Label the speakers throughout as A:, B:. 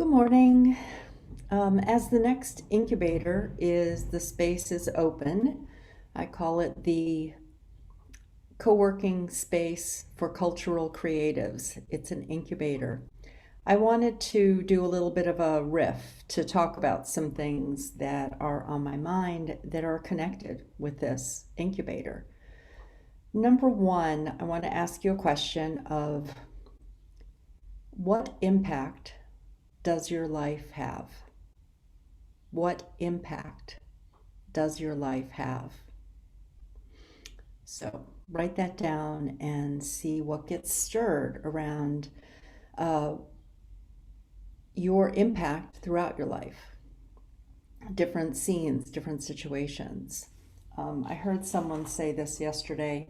A: Good morning. As the next incubator is the space is open, I call it the co-working space for cultural creatives. It's an incubator. I wanted to do a little bit of a riff to talk about some things that are on my mind that are connected with this incubator. Number one, I want to ask you a question of what impact does your life have? What impact does your life have? So write that down and see what gets stirred around uh, your impact throughout your life. Different scenes, different situations. I heard someone say this yesterday.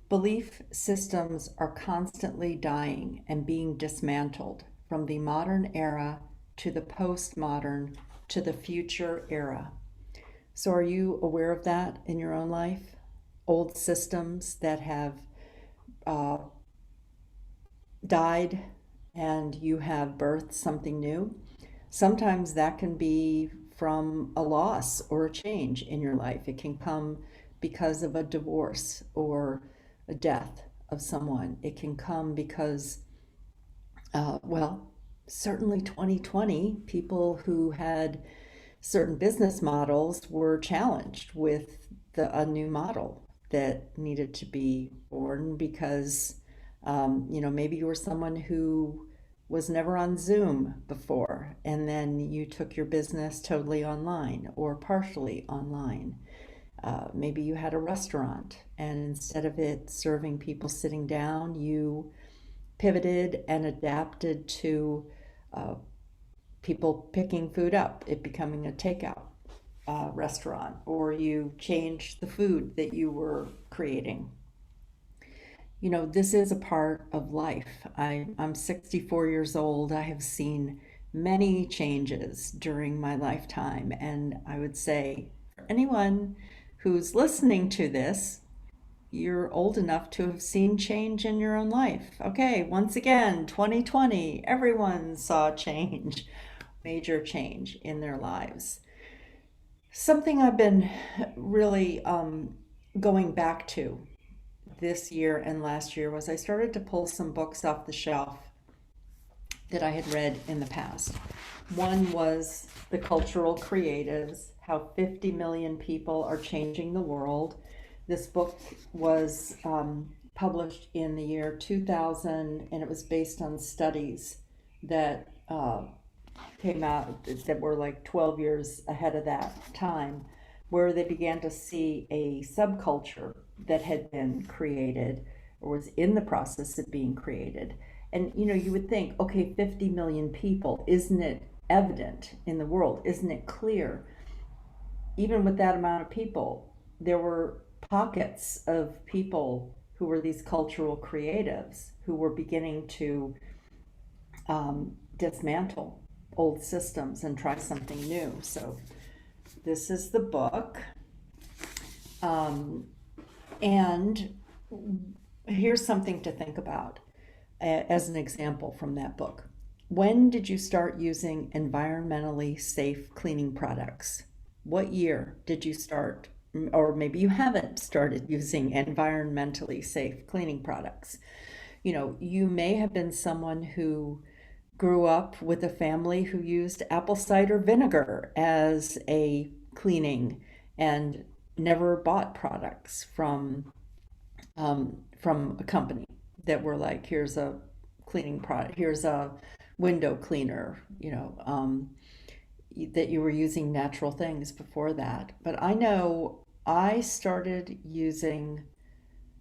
A: Belief systems are constantly dying and being dismantled from the modern era to the postmodern to the future era. So, are you aware of that in your own life? Old systems that have uh, died and you have birthed something new? Sometimes that can be from a loss or a change in your life. It can come because of a divorce or a death of someone. It can come because, well, certainly 2020, people who had certain business models were challenged with a new model that needed to be born because, maybe you were someone who was never on Zoom before, and then you took your business totally online or partially online. Maybe you had a restaurant, and instead of it serving people sitting down, you pivoted and adapted to uh, people picking food up, it becoming a takeout restaurant, or you changed the food that you were creating. This is a part of life. I'm 64 years old. I have seen many changes during my lifetime. And I would say for anyone who's listening to this, you're old enough to have seen change in your own life. Okay, once again, 2020, everyone saw change, major change in their lives. Something I've been really going back to this year and last year was I started to pull some books off the shelf that I had read in the past. One was The Cultural Creatives, How 50 Million People Are Changing the World. This book was published in the year 2000, and it was based on studies that came out that were like 12 years ahead of that time, where they began to see a subculture that had been created or was in the process of being created. And you would think, okay, 50 million people, isn't it evident in the world? Isn't it clear? Even with that amount of people, there were pockets of people who were these cultural creatives who were beginning to dismantle old systems and try something new. So this is the book. Um, and here's something to think about as an example from that book. When did you start using environmentally safe cleaning products? What year did you start? Or maybe you haven't started using environmentally safe cleaning products. You may have been someone who grew up with a family who used apple cider vinegar as a cleaning and never bought products from a company that were like, here's a cleaning product, here's a window cleaner, that you were using natural things before that. But I know I started using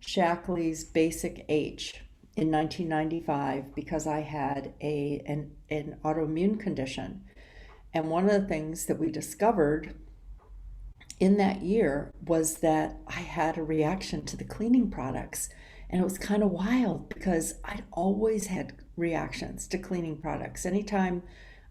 A: Shackley's Basic H in 1995 because I had an autoimmune condition. And one of the things that we discovered in that year was that I had a reaction to the cleaning products. And it was kind of wild because I'd always had reactions to cleaning products. Anytime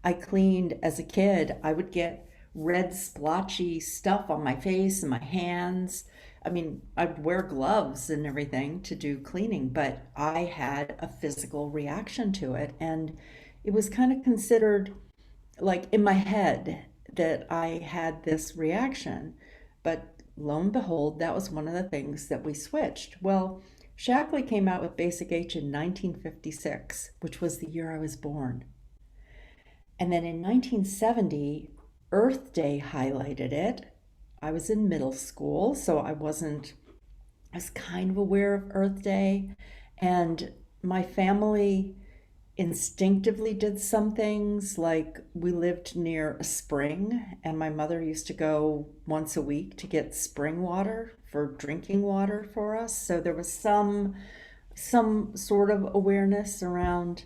A: I cleaned as a kid, I would get red splotchy stuff on my face and my hands. I mean, I'd wear gloves and everything to do cleaning, but I had a physical reaction to it. And it was kind of considered like in my head that I had this reaction. But lo and behold, that was one of the things that we switched. Well, Shackley came out with Basic H in 1956, which was the year I was born. And then in 1970, Earth Day highlighted it. I was in middle school, so I was kind of aware of Earth Day. And my family instinctively did some things, like we lived near a spring, and my mother used to go once a week to get spring water for drinking water for us. So there was some sort of awareness around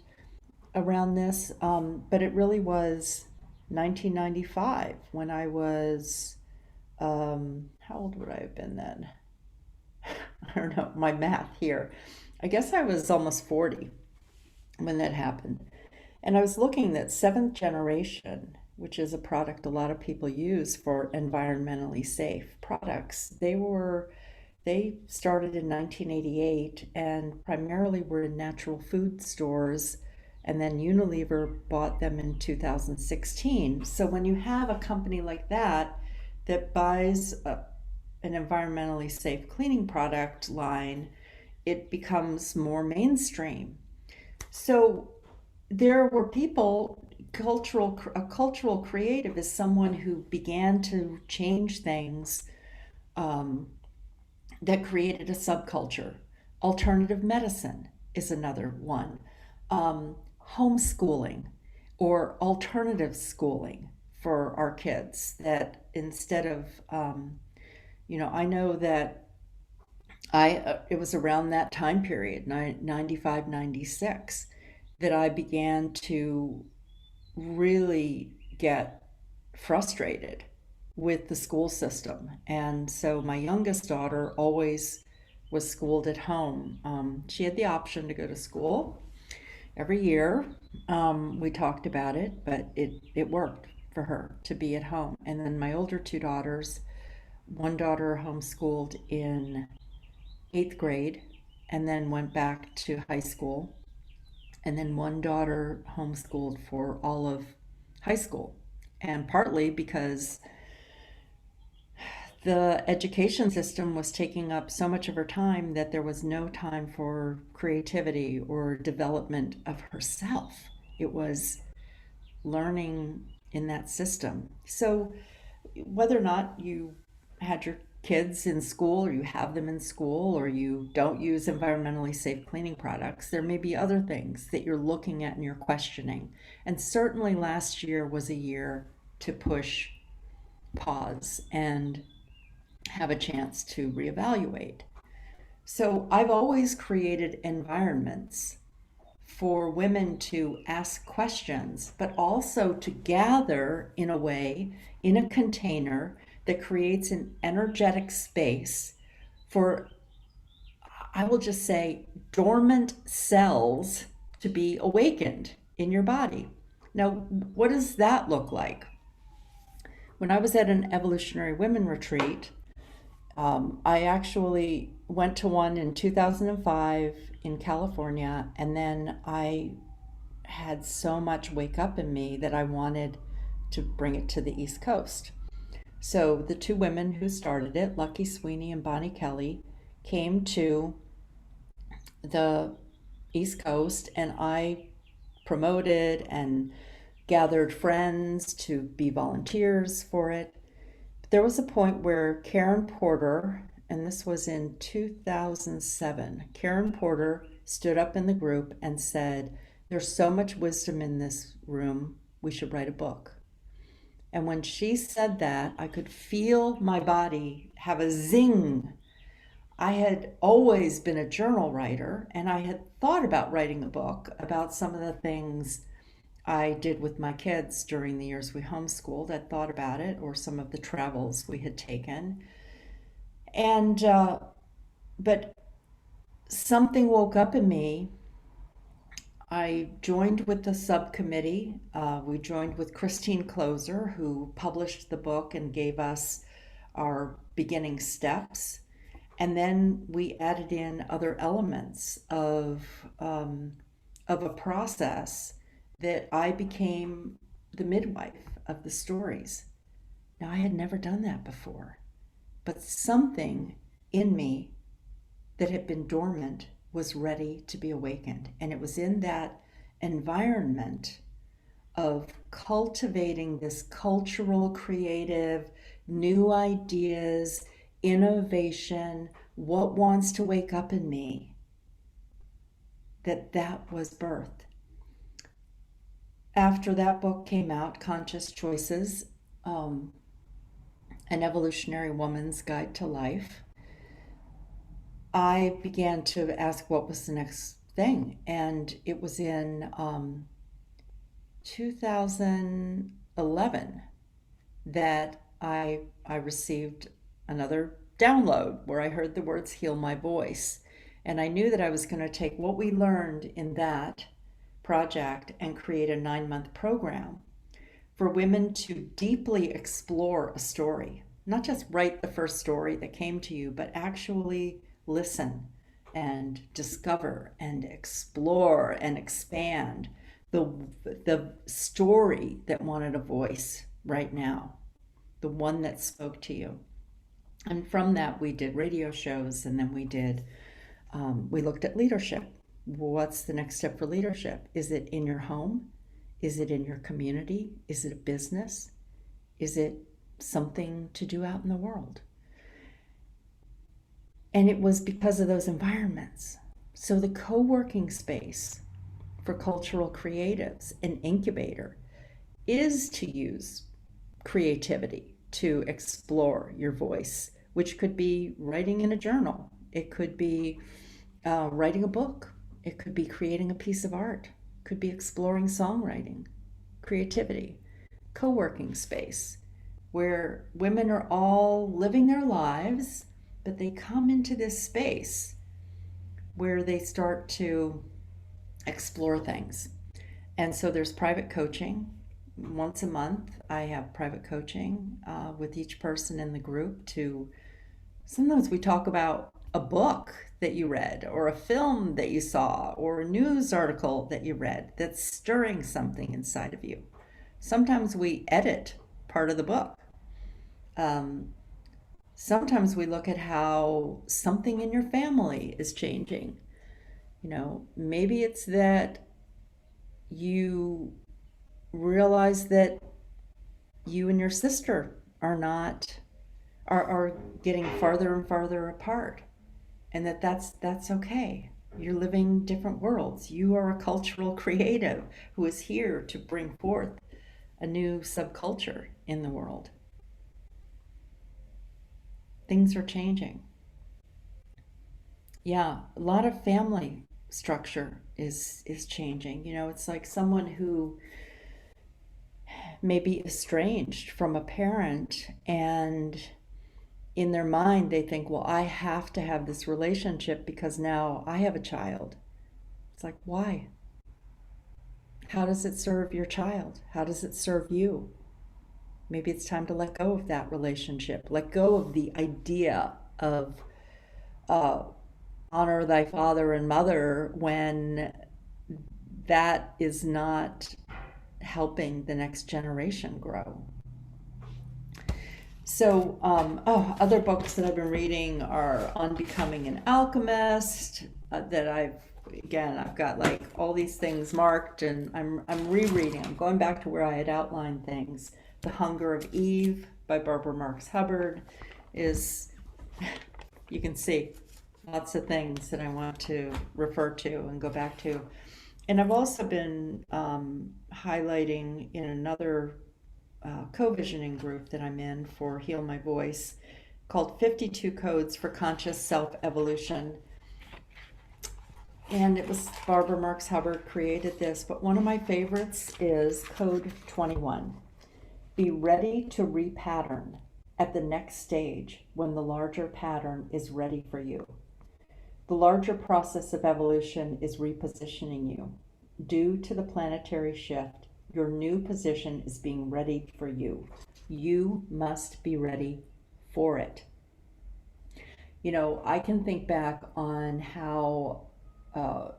A: this, but it really was 1995 when I was, how old would I have been then? I don't know, my math here. I guess I was almost 40 when that happened. And I was looking at seventh generation, which is a product a lot of people use for environmentally safe products. They started in 1988 and primarily were in natural food stores, and then Unilever bought them in 2016. So when you have a company like that that buys an environmentally safe cleaning product line, it becomes more mainstream. So there were people, a cultural creative is someone who began to change things, um, that created a subculture. Alternative medicine is another one. Um, Homeschooling or alternative schooling for our kids, that instead of, I know that it was around that time period, 95, 96, that I began to really get frustrated with the school system. And so my youngest daughter always was schooled at home. She had the option to go to school every year. We talked about it, but it worked for her to be at home. And then my older two daughters, one daughter homeschooled in eighth grade and then went back to high school. And then one daughter homeschooled for all of high school. And partly because the education system was taking up so much of her time that there was no time for creativity or development of herself. It was learning in that system. So, whether or not you had your kids in school, or you have them in school, or you don't use environmentally safe cleaning products, there may be other things that you're looking at and you're questioning. And certainly last year was a year to push pause and have a chance to reevaluate. So I've always created environments for women to ask questions, but also to gather in a way, in a container that creates an energetic space for, I will just say, dormant cells to be awakened in your body. Now, what does that look like? When I was at an evolutionary women retreat, I actually went to one in 2005 in California, and then I had so much wake up in me that I wanted to bring it to the East Coast. So the two women who started it, Lucky Sweeney and Bonnie Kelly, came to the East Coast, and I promoted and gathered friends to be volunteers for it. But there was a point where Karen Porter, and this was in 2007, Karen Porter stood up in the group and said, "There's so much wisdom in this room, we should write a book." And when she said that, I could feel my body have a zing. I had always been a journal writer, and I had thought about writing a book about some of the things I did with my kids during the years we homeschooled. I'd thought about it, or some of the travels we had taken. And, but something woke up in me. I joined with the subcommittee. We joined with Christine Closer, who published the book and gave us our beginning steps. And then we added in other elements of a process that I became the midwife of the stories. Now, I had never done that before, but something in me that had been dormant was ready to be awakened. And it was in that environment of cultivating this cultural, creative, new ideas, innovation, what wants to wake up in me, that was birth. After that book came out, Conscious Choices, An Evolutionary Woman's Guide to Life, I began to ask what was the next thing. And it was in 2011 that I received another download where I heard the words heal my voice. And I knew that I was going to take what we learned in that project and create a 9-month program for women to deeply explore a story. Not just write the first story that came to you, but actually listen and discover and explore and expand the story that wanted a voice right now, the one that spoke to you. And from that, we did radio shows, and then we looked at leadership. What's the next step for leadership? Is it in your home? Is it in your community? Is it a business? Is it something to do out in the world? And it was because of those environments. So the co-working space for cultural creatives, an incubator, is to use creativity to explore your voice, which could be writing in a journal. It could be writing a book. It could be creating a piece of art. It could be exploring songwriting, creativity, co-working space, where women are all living their lives, but they come into this space where they start to explore things. And so there's private coaching. Once a month, I have private coaching with each person in the group to, sometimes we talk about a book that you read or a film that you saw or a news article that you read that's stirring something inside of you. Sometimes we edit part of the book. Sometimes we look at how something in your family is changing. Maybe it's that you realize that you and your sister are getting farther and farther apart, and that's okay. You're living different worlds. You are a cultural creative who is here to bring forth a new subculture in the world. Things are changing. Yeah, a lot of family structure is changing. It's like someone who may be estranged from a parent, and in their mind they think, well, I have to have this relationship because now I have a child. It's like, why? How does it serve your child? How does it serve you? Maybe it's time to let go of that relationship, let go of the idea of honor thy father and mother, when that is not helping the next generation grow. So, other books that I've been reading are On Becoming an Alchemist, that I've got like all these things marked, and I'm rereading. I'm going back to where I had outlined things. The Hunger of Eve by Barbara Marx Hubbard is, you can see, lots of things that I want to refer to and go back to. And I've also been highlighting in another co-visioning group that I'm in for Heal My Voice, called 52 Codes for Conscious Self-Evolution. And it was Barbara Marx Hubbard created this, but one of my favorites is Code 21. Be ready to repattern at the next stage when the larger pattern is ready for you. The larger process of evolution is repositioning you. Due to the planetary shift, your new position is being readied for you. You must be ready for it. I can think back on how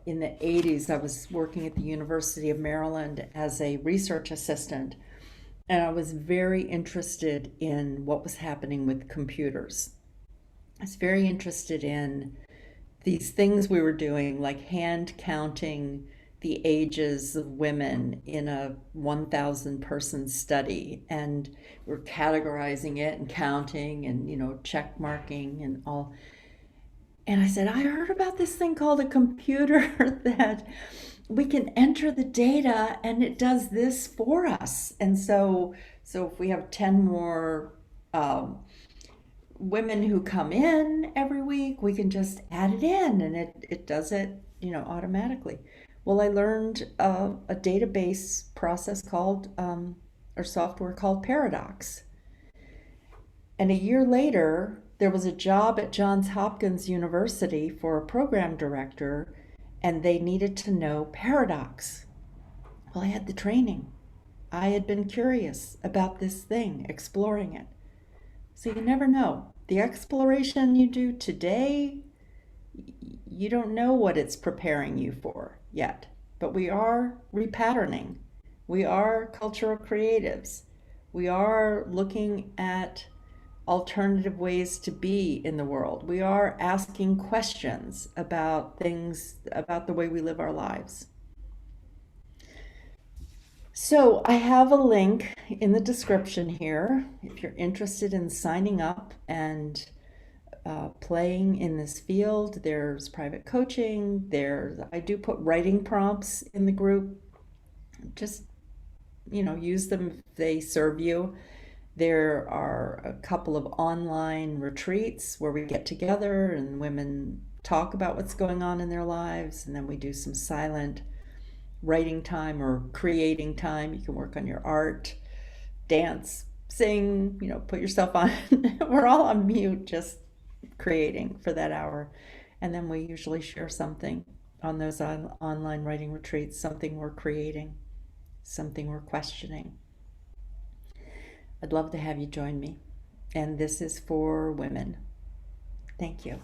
A: in the 80s, I was working at the University of Maryland as a research assistant, and I was very interested in what was happening with computers. I was very interested in these things we were doing, like hand counting the ages of women in a 1,000 person study. And we're categorizing it and counting and, check marking and all. And I said, I heard about this thing called a computer that we can enter the data and it does this for us. And so if we have 10 more um, women who come in every week, we can just add it in and it does it, automatically. Well, I learned a database process called, or software called Paradox. And a year later, there was a job at Johns Hopkins University for a program director, and they needed to know Paradox. Well, I had the training. I had been curious about this thing, exploring it. So you never know. The exploration you do today, you don't know what it's preparing you for yet. But we are repatterning. We are cultural creatives. We are looking at alternative ways to be in the world. We are asking questions about things, about the way we live our lives. So I have a link in the description here if you're interested in signing up and playing in this field. There's private coaching. I do put writing prompts in the group. Just use them if they serve you. There are a couple of online retreats where we get together and women talk about what's going on in their lives, and then we do some silent writing time or creating time. You can work on your art, dance, sing, put yourself on. We're all on mute, just creating for that hour. And then we usually share something on those online writing retreats, something we're creating, something we're questioning. I'd love to have you join me. And this is for women. Thank you.